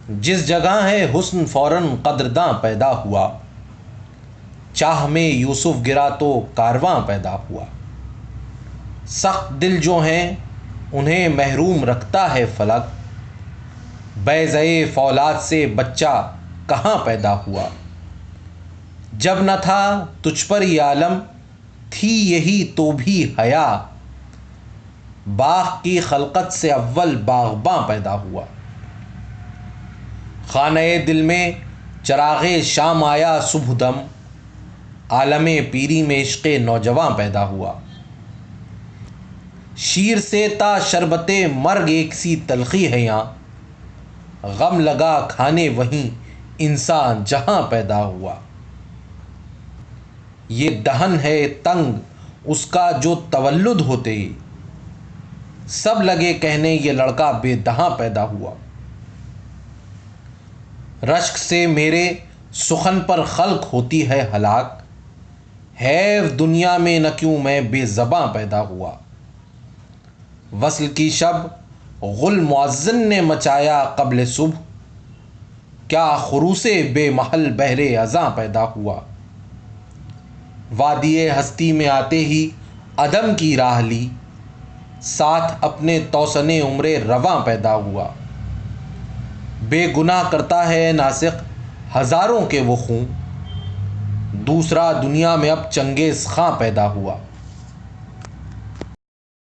جس جگہ ہے حسن فوراً قدرداں پیدا ہوا، چاہ میں یوسف گرا تو کارواں پیدا ہوا۔ سخت دل جو ہیں انہیں محروم رکھتا ہے فلک، بیضۂ فولاد سے بچہ کہاں پیدا ہوا۔ جب نہ تھا تجھ پر یہ عالم تھی یہی تو بھی حیا، باغ کی خلقت سے اول باغباں پیدا ہوا۔ خانہ دل میں چراغ شام آیا صبح دم، عالم پیری میں عشق نوجواں پیدا ہوا۔ شیر سے تا شربت مرگ ایک سی تلخی ہے یہاں، غم لگا کھانے وہیں انسان جہاں پیدا ہوا۔ یہ دہن ہے تنگ اس کا جو تولد ہوتے ہی، سب لگے کہنے یہ لڑکا بے دہاں پیدا ہوا۔ رشک سے میرے سخن پر خلق ہوتی ہے ہلاک، حیف دنیا میں نہ کیوں میں بے زباں پیدا ہوا۔ وصل کی شب غل مؤذن نے مچایا قبل صبح، کیا خروس بے محل بہر اذاں پیدا ہوا۔ وادی ہستی میں آتے ہی عدم کی راہ لی، ساتھ اپنے توسن عمر رواں پیدا ہوا۔ بے گناہ کرتا ہے ناسق ہزاروں کے وہ خون، دوسرا دنیا میں اب چنگیز خاں پیدا ہوا۔